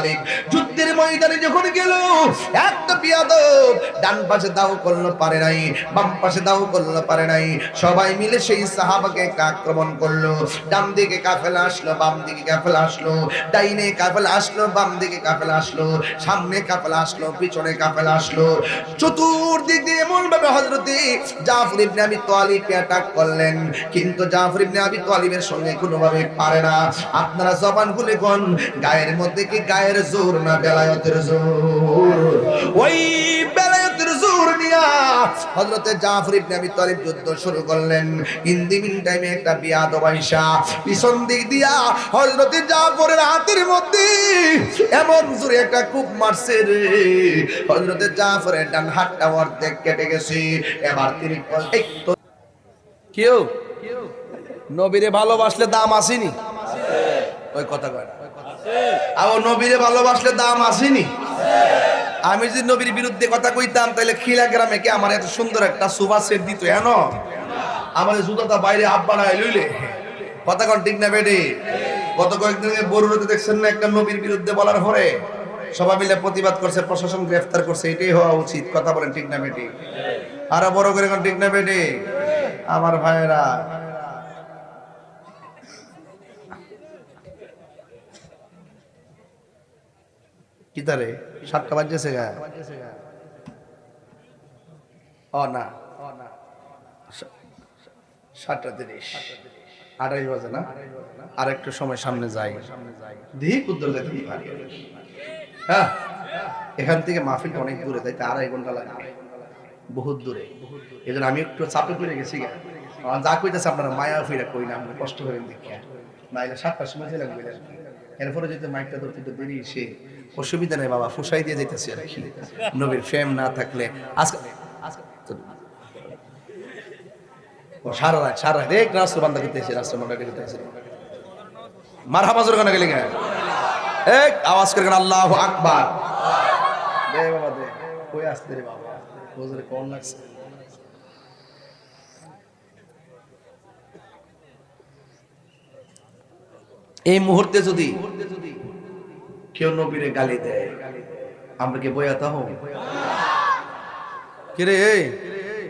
তালিব যুদ্ধের ময়দানে যখন গেল, একটা বিয়াদব ডান পাশে দাও করলো পারে নাই, বাম পাশে দাও করলো পারে নাই, সবাই মিলে সেই সাহাবাকে আক্রমণ করলো। ডান দিকে কাফেলা আসলো, বাম দিকে কাফেলা আসলো, ডাইনে কাফেলা আসলো, বাম দিকে কাফেলা আসলো, সামনে কাফেলা আসলো, পিছনে কাফেলা আসলো। চতুর্দিক দিয়ে এমন ভাবে হযরতে জাফর ইবনে আবি তালিবকে অ্যাটাক করলেন, কিন্তু জাফর ইবনে আবি তালিবের সঙ্গে কোনোভাবে পারে না। আপনারা জবান খুলে কোন, গায়ের মধ্যে কি গায়ের জোর না বেলায়েতের জোর? ওই বেলায়েতের জোর নিয়া হযরতে জাফর ইবনে আবি তালিব যুদ্ধ শুরু করলেন। ইন দি মিন টাইমে একটা বিয়াদব আয়েশা পিছন দিক দিয়া হযরতে জাফরের হাতের মধ্যে এমন জোরে একটা কূপ মারছে রে, হযরতে জাফরের ডান হাতটা অর্ধেক কেটে গেছে। এবার তিনি এই তো কেউ নবীরে ভালোবাসলে দাম আসেনি, ওই কথা কয় না। আর নবীরে ভালোবাসলে দাম আসেনি। আমি যদি নবীর বিরুদ্ধে কথা কইতাম তাহলে খিলা গ্রামে কে আমার এত সুন্দর একটা সোফা সেট দিত, এন আমাদের জুতাটা বাইরে আব্বা না লইলে কথা কন ঠিক না বেডি? গত কয়েকদিন বরুড়াতে দেখছেন না, একটা নবীর বিরুদ্ধে বলার পরে সবাই মিলে প্রতিবাদ করছে, প্রশাসন গ্রেফতার করছে। এটাই হওয়া উচিত, কথা বলেন ঠিক না বেডি? আরো বড় করে কোন ঠিক না বেডি? আমার ভাইয়েরা, কি তারে 7টা বাজছে গা? ও না, 7:30, 28 বাজে না? আর একটু সময় সামনে যাই, দেখি কুদ্দর যেতে পারি। হ্যাঁ, এখান থেকে মাহফিল অনেক দূরে, তাই 2.5 ঘন্টা লাগে, বহুত দূরে। এই জন্য আমি একটু চাপে পড়ে গেছি গা। যা কইতেছে আপনারা মায়া ফিরা কই না, আমরা কষ্ট করেন দেখি, নাইলে 7টার সময় চলে গেলেন। এরপরে যদি মাইকটা ধরতে একটু দেরি, সে অসুবিধা নেই বাবা, ফুসাই দিয়ে যাইতেছি আর কি। নবীর ফেম না থাকলে আজকে সারা রাত দেখ রাস্তা বান্ধা করতেছে, রাস্তা বান্ধা করতেছে। মারহাবা জোরে কেন গেলে গা? এক আওয়াজ করে কেন আল্লাহু আকবার। দে বাবা দে, কই আসতে রে বাবা, ওজরে কোন লাগছে। এই মুহূর্তে যদি কেউ নবীরে গালি দেয়, আমরা কি বয়াতা হব? কিরে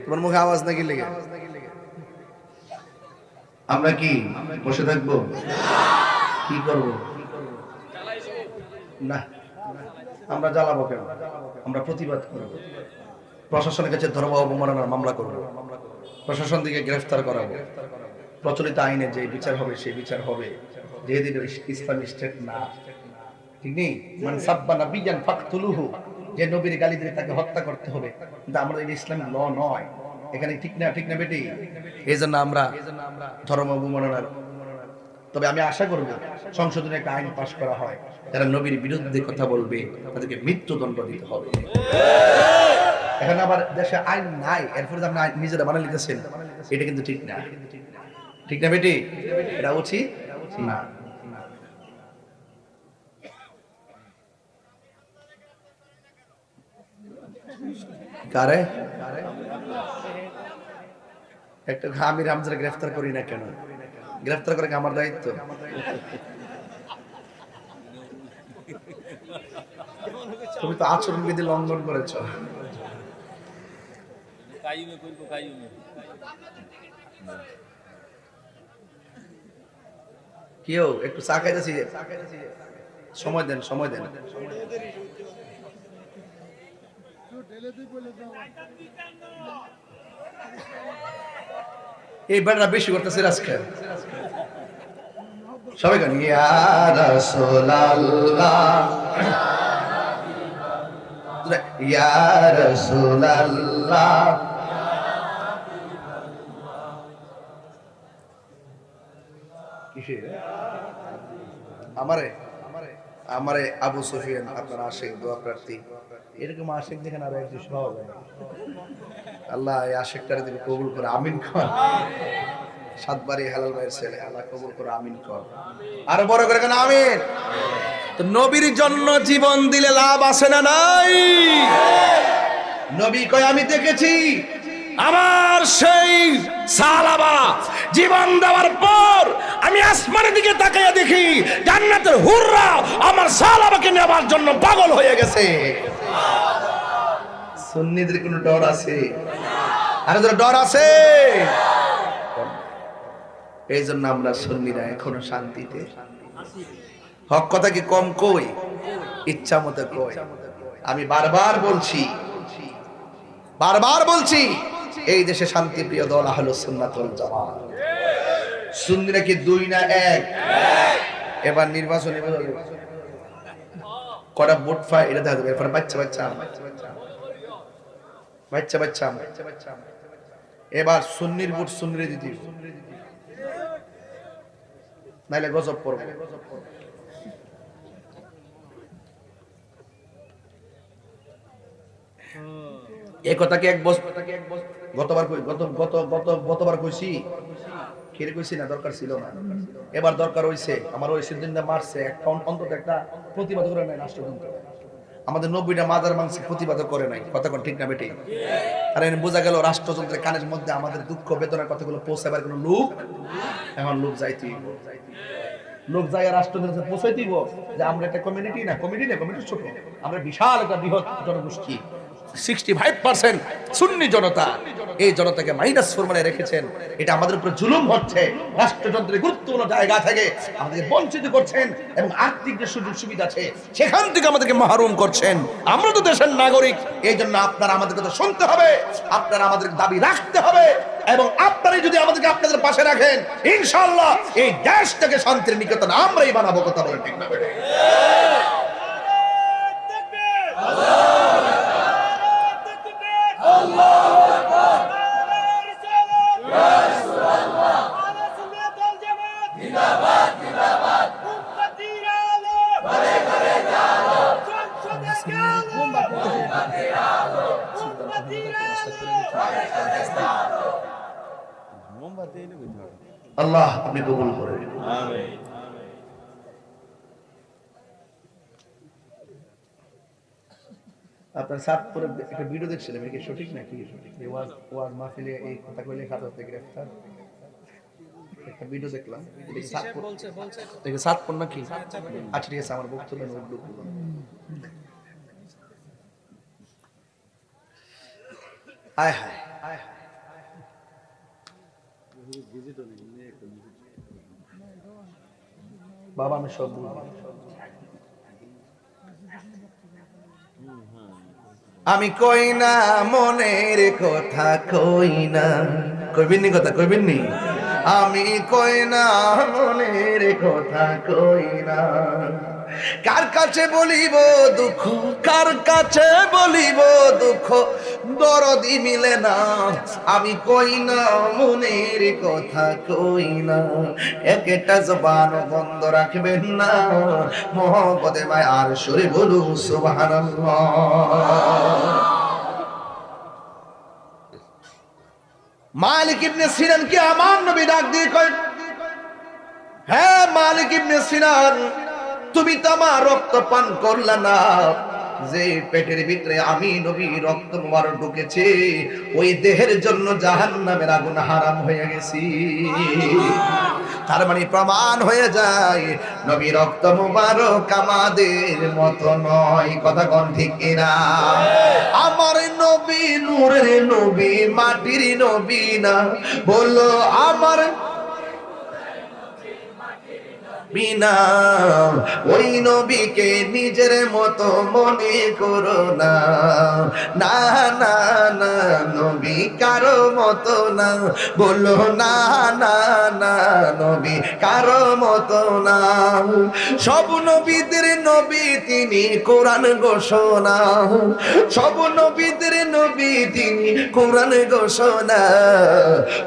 তোমার মুখে আওয়াজ না গেলে আমরা কি বসে থাকবো? কি করব না, আমরা জ্বালাবো কেন? আমরা প্রতিবাদ করব, প্রশাসনের কাছে ধর্ম অবমাননার মামলা করব, প্রশাসন থেকে গ্রেফতার করাবো, প্রচলিত আইনে যে বিচার হবে সেই বিচার হবে, যেহেতু ইসলামী স্টেট না, ঠিক নেই। মান সাব্বা নাবিয়ান ফাকতুলুহু, যে নবীর গালি দিয়ে তাকে হত্যা করতে হবে, কিন্তু আমাদের ইসলামিক ল নয় এখানে, ঠিক না? ঠিক না বেটি? এই জন্য আমরা ধর্ম অবমাননার, তবে আমি আশা করব সংসদে একটা আইন পাশ করা হয়, যারা নবীর বিরুদ্ধে কথা বলবে তাদেরকে মৃত্যুদণ্ড দিতে হবে। এখানে আবার দেশে আইন নাই, এরপরে আপনি নিজেরা বানিয়ে লিখেছেন, এটা কিন্তু ঠিক না। ঠিক না বেটি? এটা উচিত না। কারে একটা আমি রামজারে গ্রেফতার করি না কেন? গ্রেফতার করে আমার দায়িত্ব? তুমি তো আচরণ বিধি লঙ্ঘন করেছ। কেউ একটু চা খাইতেছি, সময় দেন, সময় দেন। এই বেড়া বেশি করতেছে আজকে। সবাই গান ইয়া রাসূলুল্লাহ, ইয়া রাসূলুল্লাহ। কিসের আমারে আবু সুফিয়ান আপনার আশিক, দোয়া প্রার্থী, এরকম আশিক দেখেন আর একটু সহজ হয়। আল্লাহ এই আশিকটারে তুমি কবুল করে আমিন কর। 7 বারই হালাল ভাইয়ের ছেলে, আল্লাহ কবুল করে আমিন কর। আরো বড় করে কেন আমিন। তো নবীর জন্য জীবন দিলে লাভ আছে না নাই? নবী কয় আমি দেখেছি আমার সেই সাহাবা জীবন দেওয়ার পর আমি আসমানের দিকে তাকিয়ে দেখি জান্নাতের হুররা আমার সাহাবাকে নেওয়ার জন্য পাগল হয়ে গেছে। সুন্নিদের কোনো ডর আছে? আর ডর আছে? এই জন্য আমরা সুন্নিরা এখনো শান্তিতে। হক কথা কি কম কই? ইচ্ছা মতো কই। আমি বারবার বলছি এই দেশে শান্তিপ্রিয় দল আহলুস সুন্নাত ওয়াল জামাত। সুন্নিরা কি দুই না এক? এবার নির্বাচনে কটা ভোট পায় এটা দেখা যাবে। এরপরে বাচ্চা এবার সুন্নির ভোট সুন্নিরে দিতে নাইলে গজব পড়বে। এই কথা কি এক বছর গতবার কইছি? খেলে কইছি না? দরকার ছিল না, এবার দরকার হইছে। আমার ওই সিদ্দিনটা মারছে একটা অন্তত একটা প্রতিবাদ করে নাই রাষ্ট্রযন্ত্র। আমাদের 90টা মাজার মাংস প্রতিবাদ করে নাই। কথা কোন ঠিক না বেটি? আর বোঝা গেল রাষ্ট্রযন্ত্রের কানের মধ্যে আমাদের দুঃখ বেদনার কথাগুলো পৌঁছাবার কোনো লোক এখন লোক যাইতেই লোক যাই রাষ্ট্রযন্ত্রে পৌঁছাই দিব যে আমরা একটা কমিউনিটি না, কমিউনিটি ছোট, আমরা বিশাল একটা বৃহৎ জনগোষ্ঠী। 65% সুন্নি জনতা, এই জনতাকে -4 মানে রেখেছেন। এটা আমাদের উপর জুলুম হচ্ছে। রাষ্ট্রযন্ত্রের গুরুত্বপূর্ণ জায়গা থেকে আমাদেরকে বঞ্চিত করছেন এবং আর্থিক যে সুযোগ সুবিধা আছে সেখান থেকে আমাদেরকে মাহরুম করছেন। আমরা তো দেশের নাগরিক, এই জন্য আপনারা আমাদের কথা শুনতে হবে, আপনারা আমাদের দাবি রাখতে হবে এবং আপনারাই যদি আমাদেরকে আপনাদের পাশে রাখেন ইনশাআল্লাহ এই দেশটাকে শান্তির নিকেতন আমরাই বানাবো। কথা বলেন ঠিক না? আল্লাহ আপনি কবুল করেন। আপনার সাতপুরে একটা ভিডিও দেখছিলাম, এটা কি সঠিক নাকি? ওয়াজ মাহফিলে এই কথা কইলে খাতা থেকে গ্রেফতার একটা ভিডিও দেখলাম। সাতপুর নাকি? আচ্ছা ঠিক আছে, আমার বক্তব্য আয় হায় বাবা, আমি সব আমি কই না মনের কথা, কই না কইবেননি কথা, কইবেননি? আমি কই না মনের কথা, কই না। কার কাছে বলিব দুঃখ, কার কাছে বলিব দুঃখ, দরদি মিলে না। আমি কই না মনের কথা, কই না। একটা জবান বন্ধ রাখবেন না, মহব্বতে মায়ার সুরে বলু সুবহানাল্লাহ। মালিক ইবনে সিনান কে আমার নবী ডাক দিয়ে কয়, হ্যাঁ মালিক ইবনে সিনান, তুমি তো আমার রক্ত পান করলা না। যে পেটের ভিতরে আমি নবী রক্ত মুবারক ঢুকেছে, ওই দেহের জন্য জাহান্নামের আগুন হারাম হয়ে গেছি। তার মানে প্রমাণ হয়ে যায় নবী রক্ত মুবারক আমাদের মতো নয়। কথা কোন ঠিক কিনা? আমার নবী নূরের নবী, মাটির নবী না। বলো আমার বিনা ওই নবীকে নিজের মতো মনে করো না। না না না, নবী কারো মতো না। বলো না না না, নবী কারো মতো না। সব নবীদের নবী তিনি, কোরআন ঘোষণা। সব নবীদের নবী তিনি, কোরআন ঘোষণা।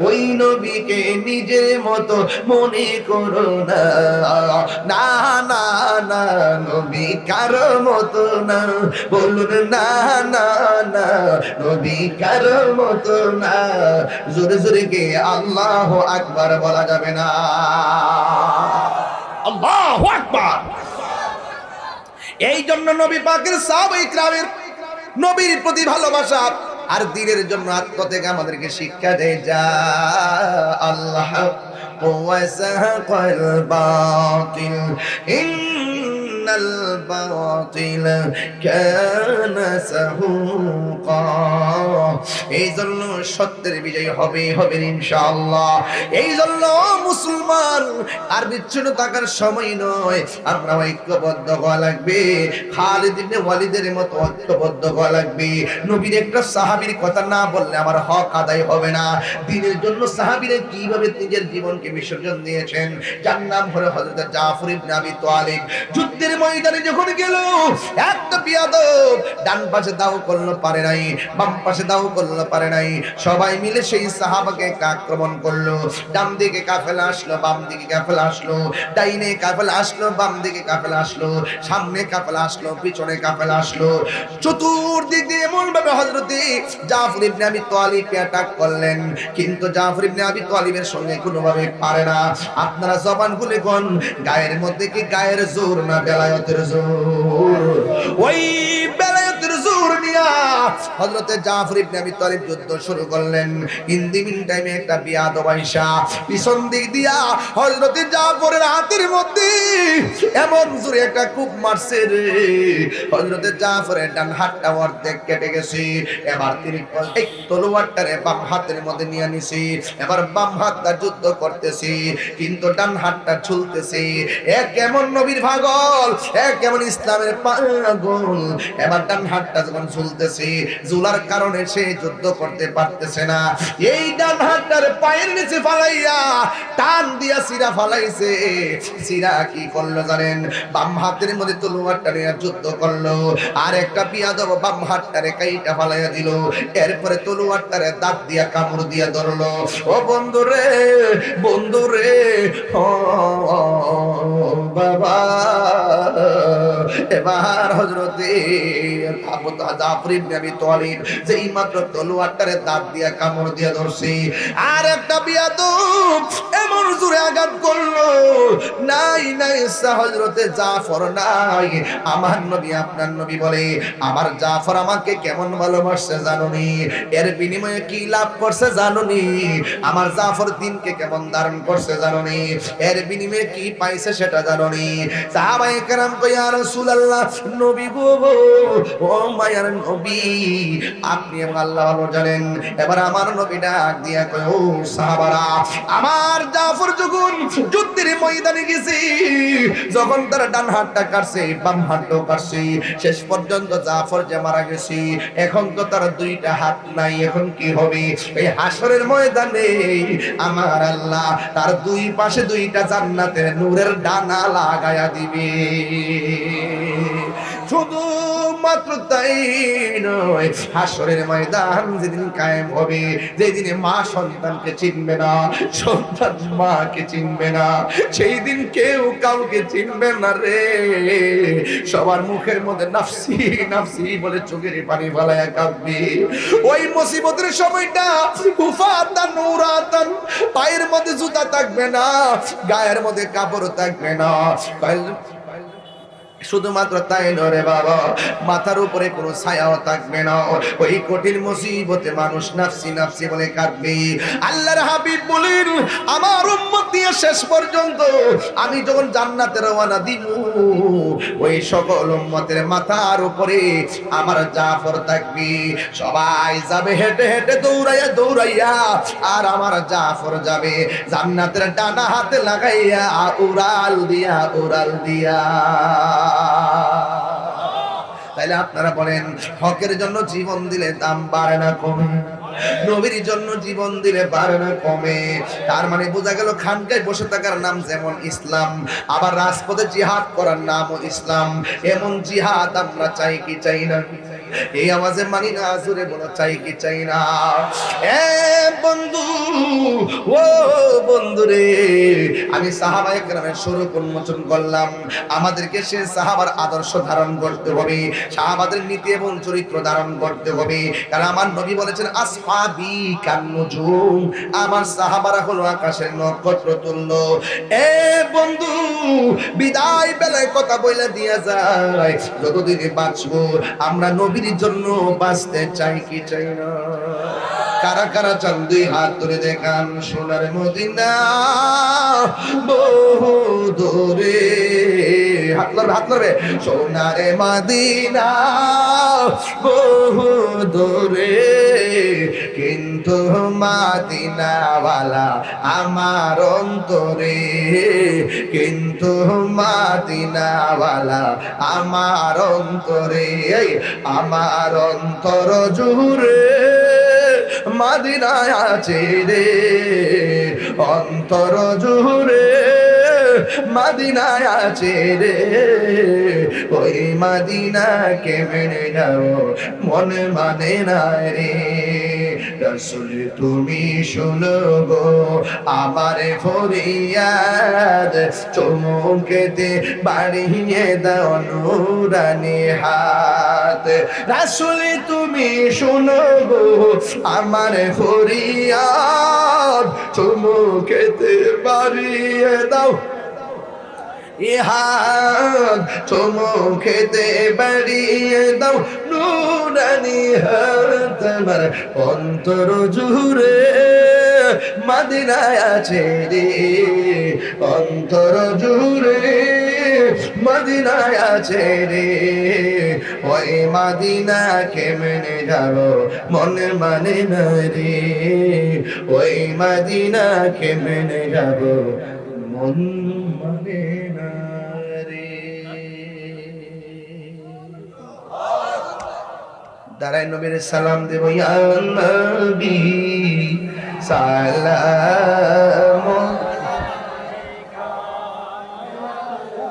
ওই নবীকে নিজের মতো মনে করো না। না না না, নবী কারো মতো না। বলুন না না না, নবী কারো মতো না। জোরে জোরে কে আল্লাহু আকবার বলা যাবে না? আল্লাহু আকবার। এই জন্য নবী পাকের সাহাবায়ে কিরামের নবীর প্রতি ভালোবাসা আর দ্বীনের জন্য আত্মত্যাগ আমাদেরকে শিক্ষা দেয়। যা আল্লাহ وزهق الباطل إن الباطل كان زهوقا। এই জন্য সত্যের বিজয় হবে হবে ইনশাআল্লাহ। এই জন্য মুসলমান আর বিচ্ছিন্ন থাকার সময় নয়, আমরা ঐক্যবদ্ধ হওয়া লাগবে। খালিদ ইবনে ওয়ালিদের মতো ঐক্যবদ্ধ হওয়া লাগবে। নবীর একটা সাহাবীর কথা না বললে আমার হক আদায় হবে না। দ্বীনের জন্য সাহাবীরা কিভাবে নিজের জীবনকে বিসর্জন দিয়েছেন, যার নাম হলো হযরত জাফর ইবনে আবি তালিব। যুদ্ধের ময়দানে যখন গেল, একটা বিয়াদব ডান পাশে দাও করলো পারে নাই, বাম পাশে দাও করলো পারে নাই, সবাই মিলে সেই সাহাবাকে আক্রমণ করলো। ডান দিকে কাফেলা আসলো, বাম দিকে কাফেলা আসলো, ডাইনে কাফেলা আসলো, বাম দিকে কাফেলা আসলো, সামনে কাফেলা আসলো, পিছনে কাফেলা আসলো। চতুর্দিক দিয়ে এমন ভাবে হযরত জাফর ইবনে আবি তালিবকে অ্যাটাক করলেন, কিন্তু জাফর ইবনে আবি তালিবের সঙ্গে কোনোভাবে পারে না। আপনারা জবান খুলে কোন গায়ের মধ্যে কি গায়ের জোর না বেলায়েতের জোর? ওই বেলায়েতের জোর নিয়া হযরত জাফর ইবনে আবি তালিব যুদ্ধ শুরু করলেন। ইন দি মিন টাইমে একটা বিয়াদব আয়েশা পিছন দিক দিয়া হযরত জাফরের হাতের মধ্যে এমন জোরে একটা কূপ মারছে রে, হযরত জাফরের ডান হাতটা অর্ধেক কেটে গেছে। এবার তিনি এই তলোয়ারটারে বাম হাতের মধ্যে নিয়ে নিছি, এবার বাম হাতটা যুদ্ধ করতেছি, কিন্তু ডান হাতটা ঝুলতেছে। এক কেমন নবীর পাগল, এক কেমন ইসলামের পাগল। এবার ডান হাতটা যখন ঝুলতেছে, ঝুলার কারণে সে যুদ্ধ করতে পারতেছে না। এই ডান হাতটার পায়ের নিচে ফালাইয়া টান দিয়া সিরা ফালাইছে। সিরা কি করলো জানেন? বাম হাতের মধ্যে তলোয়ারটা নিয়ে যুদ্ধ করলো, আর একটা বিয়াদব বাম হাতটারে কাইটা ফালাইয়া দিল। এরপরে তলোয়ারটারে দাঁত দিয়া কামড় দিয়া ধরলো। ও বন্ধুরে, বন্ধুরে, ও বাবা। এবার হযরতে জাফর ইবনে আবি তালিব যেই মাত্র তলোয়ারটারে দাঁত দিয়া কামড় দিয়া ধরছে, আর একটা বিয়াদব এমন জোরে আঘাত করলো, নাই নাই হযরতে জাফর নাই। আমার নবী, আপনার নবী বলে আমার জাফর আমাকে কেমন ভালোবাসছে জানোনি? এর বিনিময়ে কি লাভ করছে জানোনি? আমার জাফর দিনকে কেমন ধারণ করছে জানোনি? এর বিনিময়ে কি পাইছে সেটা জানোনি? সাহাবায়ে কেরাম কই ইয়া রাসূলুল্লাহ, নবী গো, ও মায়ার নবী, আপনি আল্লাহ ভালো জানেন। এবার আমার নবী ডাক দিয়া কই, ও সাহাবারা, আমার জাফর যখন যুদ্ধের ময়দানে গেছে, যখন তার ডান হাতটা কাটছে, বাম হাতটাও কাটছে, শেষ পর্যন্ত জাফর যে মারা গেছে, এখন তো তার দুইটা হাত নাই। এখন কি হবে? এই হাসরের ময়দানে আমার আল্লাহ তার দুই পাশে দুইটা জান্নাতের নূরের ডানা লাগায়া দিবে। শুধু মাত্র তাই নয়, হাসরের ময়দান যেদিন কায়েম হবে, যেদিনে মা সন্তানকে চিনবে না, সন্তান মাকে চিনবে না, সেই দিন কেউ কাউকে চিনবে না রে। সবার মুখের মধ্যে নাফসি নাফসি বলে চোখের পানি ফালায়া কাঁদবে। ওই মুসিবতের সময়টা হুফাতান উরাতান, পায়ের মধ্যে জুতা থাকবে না, গায়ের মধ্যে কাপড় থাকবে না। শুধুমাত্র তাই নয় বাবা, মাথার উপরে কোনো ছায়াও থাকবে না। ওই কঠিন মুসিবতে মানুষ নাফসি নাফসি বলে কাঁদবে। আল্লাহর হাবিব বলেন, আমার উম্মত দিয়ে শেষ পর্যন্ত আমি যখন জান্নাতে রওনা দিব, ওই সকল উম্মতের মাথার উপরে আমার জাফর থাকবে। সবাই যাবে হেঁটে হেঁটে দৌড়াইয়া দৌড়াইয়া, আর আমার জাফর যাবে জান্নাতের ডানা হাতে লাগাইয়া, উড়াল দিয়া উড়াল দিয়া। তাইলে আপনারা বলেন, হকের জন্য জীবন দিলে দাম বাড়ে না কমে? নবীর জন্য জীবন দিলে বাড়ে না কমে? তার মানে বোঝা গেল খানকায় বসে থাকার নাম যেমন ইসলাম, আবার রাজপথে জিহাদ করার নামও ইসলাম। এমন জিহাদ আমরা চাই কি চাই না? এই আওয়াজে মানি না, জোরে বলো চাই কি চাই না? এ বন্ধু, ও বন্ধু রে, আমি সাহাবায়ে কেরামের স্বরূপ উন্মোচন করলাম। আমাদেরকে সে সাহাবার আদর্শ ধারণ করতে হবে, সাহাবাদের নীতি এবং চরিত্র ধারণ করতে হবে। কারণ আমার নবী বলেছেন, আসহাবি কান্নুজুম, আমার সাহাবারা হলো আকাশের নক্ষত্র তুল্য। এ বন্ধু, বিদায় বেলায় কথা বলে দিয়া যায়, যতদিন বাঁচবো আমরা নবীর জন্য বাঁচতে চাই কি চাই না? কারা কারা চান দুই হাত ধরে দেখান। সোনার মদিনা বহু দূরে, হাত লড়বে হাত লড়বে। সোনার মদিনা বহু দূরে, কিন্তু মদিনাওয়ালা আমার অন্তরে, কিন্তু মদিনাওয়ালা আমার অন্তরে, আমার অন্তর জুড়ে মদিনায় আছে রে, অন্তর জুড়ে মদিনায় আছে রে। ওই মদিনাকে মেনে যাও মনে মানে না রে। রাসূল তুমি শোনো গো আমার ফরিয়াদ, চুমুকেতে বাড়িয়ে দাও নুরানি হাত। রাসূল তুমি শোনো গো আমার ফরিয়াদ, চুমুকেতে বাড়িয়ে দাও ইহাদ, চুমুকেতে বাড়িয়ে দাও নুরানি হাত। আমার অন্তর জুড়ে মদিনায় আছে রে, অন্তর জুড়ে মদিনায় আছে রে। ওই মদিনাকে মেনে যাব মনে মানে না রে, ওই মদিনাকে মেনে যাব মন মানে না রে। দাঁড়ায় নবীর সালাম দেব, ইয়া নবী সালাম